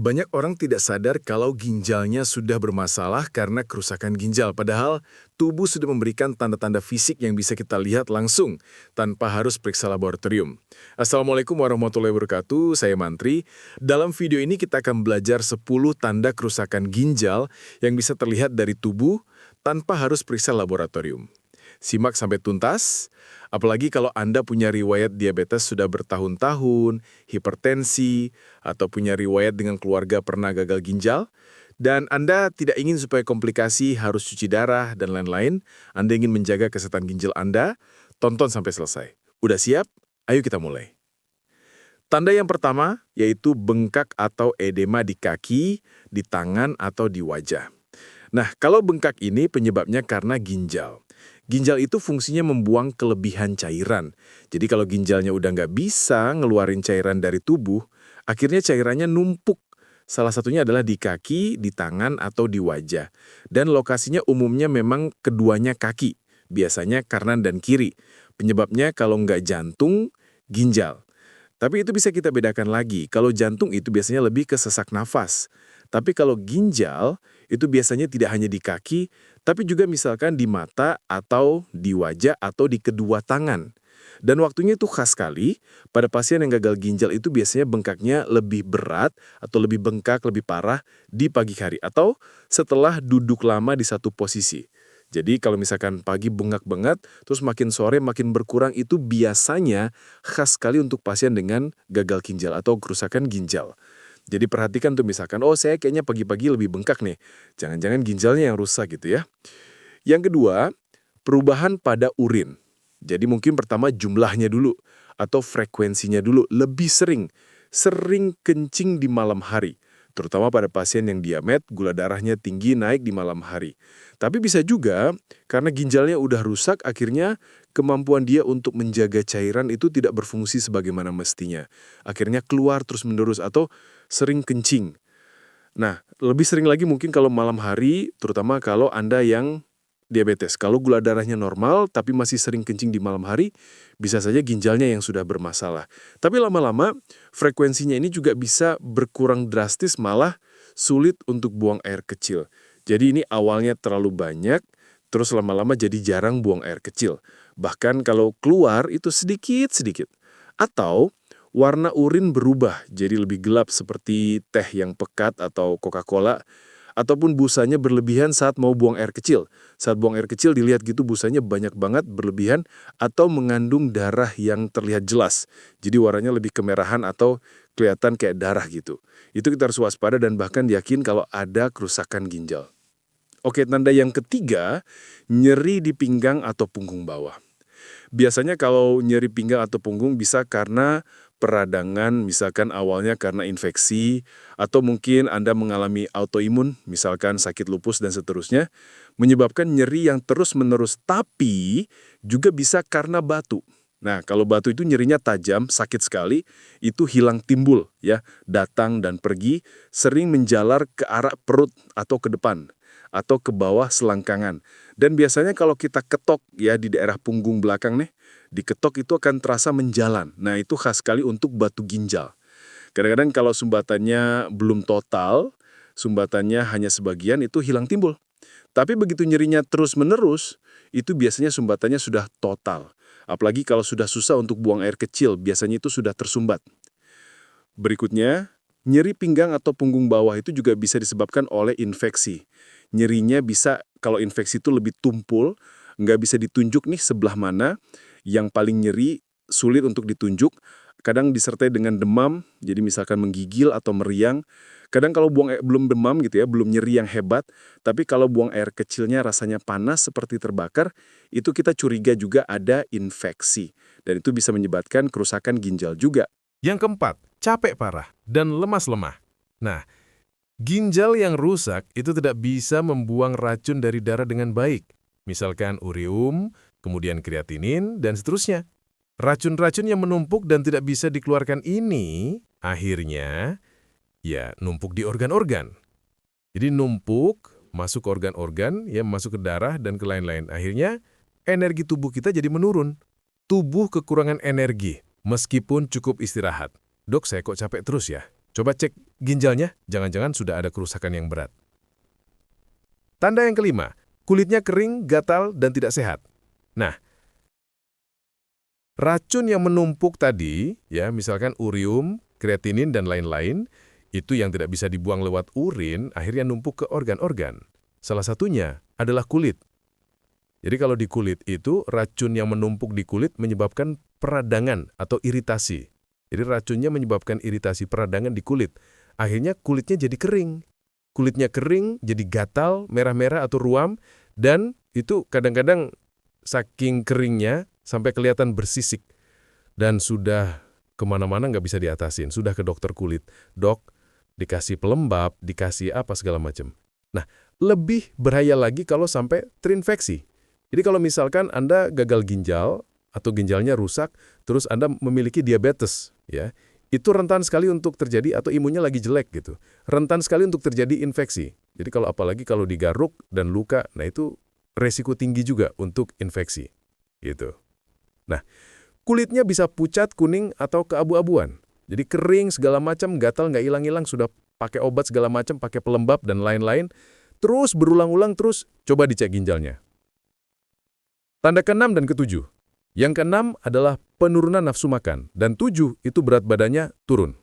Banyak orang tidak sadar kalau ginjalnya sudah bermasalah karena kerusakan ginjal, padahal tubuh sudah memberikan tanda-tanda fisik yang bisa kita lihat langsung tanpa harus periksa laboratorium. Assalamualaikum warahmatullahi wabarakatuh, saya Mantri. Dalam video ini kita akan belajar 10 tanda kerusakan ginjal yang bisa terlihat dari tubuh tanpa harus periksa laboratorium. Simak sampai tuntas, apalagi kalau Anda punya riwayat diabetes sudah bertahun-tahun, hipertensi, atau punya riwayat dengan keluarga pernah gagal ginjal, dan Anda tidak ingin supaya komplikasi harus cuci darah dan lain-lain, Anda ingin menjaga kesehatan ginjal Anda, tonton sampai selesai. Udah siap? Ayo kita mulai. Tanda yang pertama yaitu bengkak atau edema di kaki, di tangan, atau di wajah. Nah, kalau bengkak ini penyebabnya karena ginjal. Ginjal itu fungsinya membuang kelebihan cairan. Jadi kalau ginjalnya udah nggak bisa ngeluarin cairan dari tubuh, akhirnya cairannya numpuk. Salah satunya adalah di kaki, di tangan, atau di wajah. Dan lokasinya umumnya memang keduanya kaki, biasanya kanan dan kiri. Penyebabnya kalau nggak jantung, ginjal. Tapi itu bisa kita bedakan lagi, kalau jantung itu biasanya lebih ke sesak nafas. Tapi kalau ginjal, itu biasanya tidak hanya di kaki, tapi juga misalkan di mata atau di wajah atau di kedua tangan. Dan waktunya itu khas sekali, pada pasien yang gagal ginjal itu biasanya bengkaknya lebih berat atau lebih bengkak, lebih parah di pagi hari atau setelah duduk lama di satu posisi. Jadi kalau misalkan pagi bengkak-bengkak, terus makin sore makin berkurang itu biasanya khas sekali untuk pasien dengan gagal ginjal atau kerusakan ginjal. Jadi perhatikan tuh misalkan, oh saya kayaknya pagi-pagi lebih bengkak nih. Jangan-jangan ginjalnya yang rusak gitu ya. Yang kedua, perubahan pada urin. Jadi mungkin pertama jumlahnya dulu atau frekuensinya dulu lebih sering kencing di malam hari. Terutama pada pasien yang diabetes, gula darahnya tinggi naik di malam hari. Tapi bisa juga karena ginjalnya udah rusak akhirnya kemampuan dia untuk menjaga cairan itu tidak berfungsi sebagaimana mestinya. Akhirnya keluar terus-menerus atau sering kencing. Nah, lebih sering lagi mungkin kalau malam hari, terutama kalau Anda yang diabetes. Kalau gula darahnya normal tapi masih sering kencing di malam hari, bisa saja ginjalnya yang sudah bermasalah. Tapi lama-lama frekuensinya ini juga bisa berkurang drastis malah sulit untuk buang air kecil. Jadi ini awalnya terlalu banyak, terus lama-lama jadi jarang buang air kecil. Bahkan kalau keluar itu sedikit-sedikit. Atau warna urin berubah jadi lebih gelap seperti teh yang pekat atau Coca-Cola, ataupun busanya berlebihan saat mau buang air kecil. Saat buang air kecil dilihat gitu busanya banyak banget berlebihan atau mengandung darah yang terlihat jelas. Jadi warnanya lebih kemerahan atau kelihatan kayak darah gitu. Itu kita harus waspada dan bahkan yakin kalau ada kerusakan ginjal. Oke, tanda yang ketiga, nyeri di pinggang atau punggung bawah. Biasanya kalau nyeri pinggang atau punggung bisa karena peradangan, misalkan awalnya karena infeksi, atau mungkin Anda mengalami autoimun, misalkan sakit lupus dan seterusnya, menyebabkan nyeri yang terus-menerus, tapi juga bisa karena batu. Nah, kalau batu itu nyerinya tajam, sakit sekali, itu hilang timbul, ya, datang dan pergi, sering menjalar ke arah perut atau ke depan, atau ke bawah selangkangan. Dan biasanya kalau kita ketok ya di daerah punggung belakang nih, diketok itu akan terasa menjalan. Nah itu khas sekali untuk batu ginjal. Kadang-kadang kalau sumbatannya belum total, sumbatannya hanya sebagian itu hilang timbul. Tapi begitu nyerinya terus-menerus, itu biasanya sumbatannya sudah total. Apalagi kalau sudah susah untuk buang air kecil, biasanya itu sudah tersumbat. Berikutnya, nyeri pinggang atau punggung bawah itu juga bisa disebabkan oleh infeksi. Nyerinya bisa, kalau infeksi itu lebih tumpul, nggak bisa ditunjuk nih sebelah mana, yang paling nyeri, sulit untuk ditunjuk, kadang disertai dengan demam, jadi misalkan menggigil atau meriang. Kadang kalau buang air, belum demam gitu ya, belum nyeri yang hebat, tapi kalau buang air kecilnya rasanya panas seperti terbakar, itu kita curiga juga ada infeksi. Dan itu bisa menyebabkan kerusakan ginjal juga. Yang keempat, capek parah dan lemas lemah. Nah, ginjal yang rusak itu tidak bisa membuang racun dari darah dengan baik. Misalkan ureum, kemudian kreatinin, dan seterusnya. Racun-racun yang menumpuk dan tidak bisa dikeluarkan ini, akhirnya, ya numpuk di organ-organ. Jadi numpuk, masuk ke organ-organ, ya masuk ke darah dan ke lain-lain. Akhirnya, energi tubuh kita jadi menurun. Tubuh kekurangan energi, meskipun cukup istirahat. Dok, saya kok capek terus ya? Coba cek ginjalnya, jangan-jangan sudah ada kerusakan yang berat. Tanda yang kelima, kulitnya kering, gatal, dan tidak sehat. Nah, racun yang menumpuk tadi, ya misalkan urium, kreatinin, dan lain-lain, itu yang tidak bisa dibuang lewat urin, akhirnya numpuk ke organ-organ. Salah satunya adalah kulit. Jadi kalau di kulit itu, racun yang menumpuk di kulit menyebabkan peradangan atau iritasi. Jadi racunnya menyebabkan iritasi peradangan di kulit. Akhirnya kulitnya jadi kering. Kulitnya kering, jadi gatal, merah-merah atau ruam, dan itu kadang-kadang saking keringnya sampai kelihatan bersisik. Dan sudah kemana-mana nggak bisa diatasin. Sudah ke dokter kulit. Dok, dikasih pelembab, dikasih apa segala macam. Nah, lebih bahaya lagi kalau sampai terinfeksi. Jadi kalau misalkan Anda gagal ginjal atau ginjalnya rusak, terus Anda memiliki diabetes, ya, itu rentan sekali untuk terjadi atau imunnya lagi jelek gitu. Rentan sekali untuk terjadi infeksi. Jadi apalagi kalau digaruk dan luka, nah itu resiko tinggi juga untuk infeksi. Gitu. Nah, kulitnya bisa pucat, kuning, atau keabu-abuan. Jadi kering, segala macam, gatal, nggak hilang-hilang, sudah pakai obat segala macam, pakai pelembab dan lain-lain. Terus berulang-ulang, terus coba dicek ginjalnya. Tanda ke-6 dan ke-7. Yang ke-6 adalah penurunan nafsu makan, dan 7 itu berat badannya turun.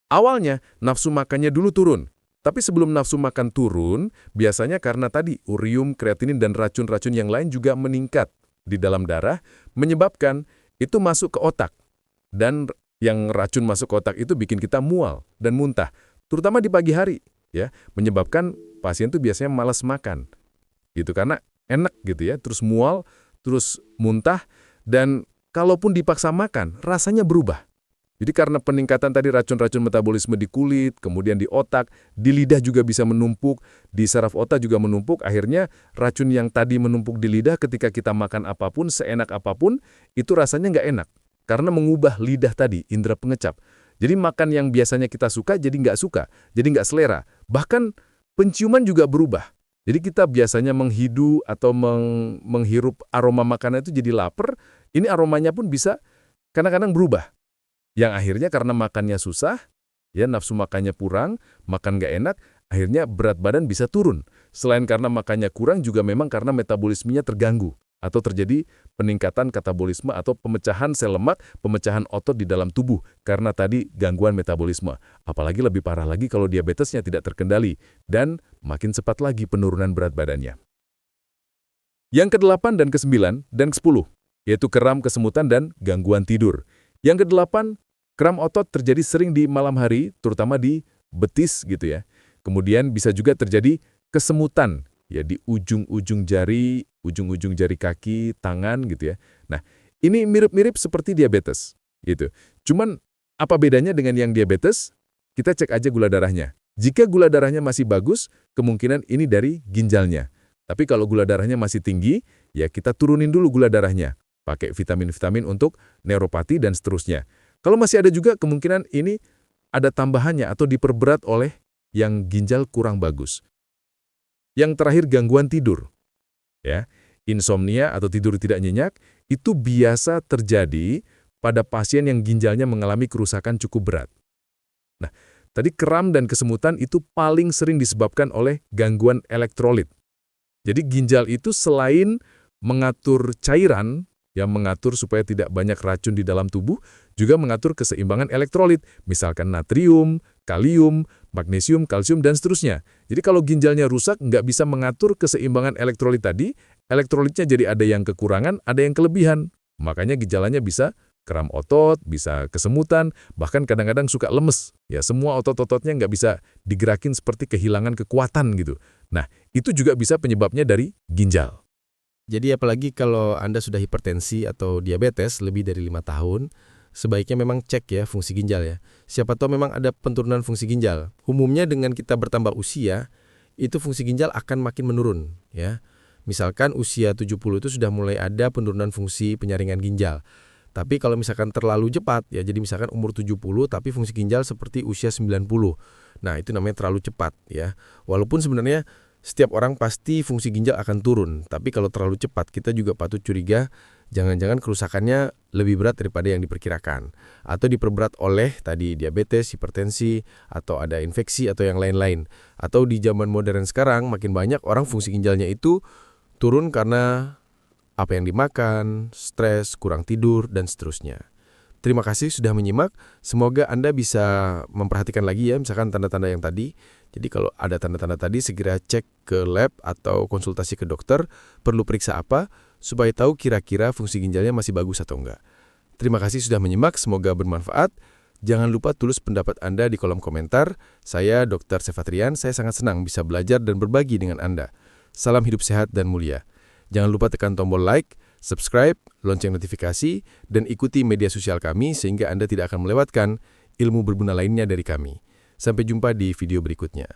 Awalnya, nafsu makannya dulu turun. Tapi sebelum nafsu makan turun, biasanya karena tadi urium, kreatinin, dan racun-racun yang lain juga meningkat di dalam darah, menyebabkan itu masuk ke otak. Dan yang racun masuk ke otak itu bikin kita mual dan muntah, terutama di pagi hari, ya, menyebabkan pasien itu biasanya malas makan. Gitu, karena enak gitu ya, terus mual, terus muntah, dan kalaupun dipaksa makan, rasanya berubah. Jadi karena peningkatan tadi racun-racun metabolisme di kulit, kemudian di otak, di lidah juga bisa menumpuk, di saraf otak juga menumpuk, akhirnya racun yang tadi menumpuk di lidah ketika kita makan apapun, seenak apapun, itu rasanya nggak enak. Karena mengubah lidah tadi, indera pengecap. Jadi makan yang biasanya kita suka, jadi nggak suka, jadi nggak selera. Bahkan penciuman juga berubah. Jadi kita biasanya menghidu atau menghirup aroma makanan itu jadi lapar, ini aromanya pun bisa kadang-kadang berubah. Yang akhirnya karena makannya susah, ya nafsu makannya kurang, makan nggak enak, akhirnya berat badan bisa turun. Selain karena makannya kurang, juga memang karena metabolismenya terganggu, atau terjadi peningkatan katabolisme atau pemecahan sel lemak, pemecahan otot di dalam tubuh, karena tadi gangguan metabolisme. Apalagi lebih parah lagi kalau diabetesnya tidak terkendali, dan makin cepat lagi penurunan berat badannya. Yang ke-8 dan ke-9 dan ke-10, yaitu kram, kesemutan, dan gangguan tidur. Yang ke-8, kram otot terjadi sering di malam hari, terutama di betis gitu ya. Kemudian bisa juga terjadi kesemutan, ya di ujung-ujung jari kaki, tangan gitu ya. Nah, ini mirip-mirip seperti diabetes gitu. Cuman apa bedanya dengan yang diabetes? Kita cek aja gula darahnya. Jika gula darahnya masih bagus, kemungkinan ini dari ginjalnya. Tapi kalau gula darahnya masih tinggi, ya kita turunin dulu gula darahnya. Pakai vitamin-vitamin untuk neuropati dan seterusnya. Kalau masih ada juga kemungkinan ini ada tambahannya atau diperberat oleh yang ginjal kurang bagus. Yang terakhir gangguan tidur. Ya, insomnia atau tidur tidak nyenyak itu biasa terjadi pada pasien yang ginjalnya mengalami kerusakan cukup berat. Nah, tadi kram dan kesemutan itu paling sering disebabkan oleh gangguan elektrolit. Jadi ginjal itu selain mengatur cairan, yang mengatur supaya tidak banyak racun di dalam tubuh, juga mengatur keseimbangan elektrolit, misalkan natrium, kalium, magnesium, kalsium, dan seterusnya. Jadi kalau ginjalnya rusak, nggak bisa mengatur keseimbangan elektrolit tadi, elektrolitnya jadi ada yang kekurangan, ada yang kelebihan. Makanya gejalanya bisa kram otot, bisa kesemutan, bahkan kadang-kadang suka lemes. Ya, semua otot-ototnya nggak bisa digerakin seperti kehilangan kekuatan gitu. Nah, itu juga bisa penyebabnya dari ginjal. Jadi apalagi kalau Anda sudah hipertensi atau diabetes lebih dari 5 tahun, sebaiknya memang cek ya fungsi ginjal ya. Siapa tahu memang ada penurunan fungsi ginjal. Umumnya dengan kita bertambah usia, itu fungsi ginjal akan makin menurun ya. Misalkan usia 70 itu sudah mulai ada penurunan fungsi penyaringan ginjal. Tapi kalau misalkan terlalu cepat ya, jadi misalkan umur 70 tapi fungsi ginjal seperti usia 90. Nah, itu namanya terlalu cepat ya. Walaupun sebenarnya setiap orang pasti fungsi ginjal akan turun, tapi kalau terlalu cepat kita juga patut curiga Jangan-jangan kerusakannya lebih berat daripada yang diperkirakan. Atau diperberat oleh tadi diabetes, hipertensi, atau ada infeksi atau yang lain-lain. Atau di zaman modern sekarang makin banyak orang fungsi ginjalnya itu turun karena apa yang dimakan, stres, kurang tidur, dan seterusnya. Terima kasih sudah menyimak. Semoga Anda bisa memperhatikan lagi ya, misalkan tanda-tanda yang tadi. Jadi kalau ada tanda-tanda tadi, segera cek ke lab atau konsultasi ke dokter. Perlu periksa apa, supaya tahu kira-kira fungsi ginjalnya masih bagus atau enggak. Terima kasih sudah menyimak, semoga bermanfaat. Jangan lupa tulis pendapat Anda di kolom komentar. Saya Dr. Sefatrian, saya sangat senang bisa belajar dan berbagi dengan Anda. Salam hidup sehat dan mulia. Jangan lupa tekan tombol like, subscribe, lonceng notifikasi, dan ikuti media sosial kami sehingga Anda tidak akan melewatkan ilmu berguna lainnya dari kami. Sampai jumpa di video berikutnya.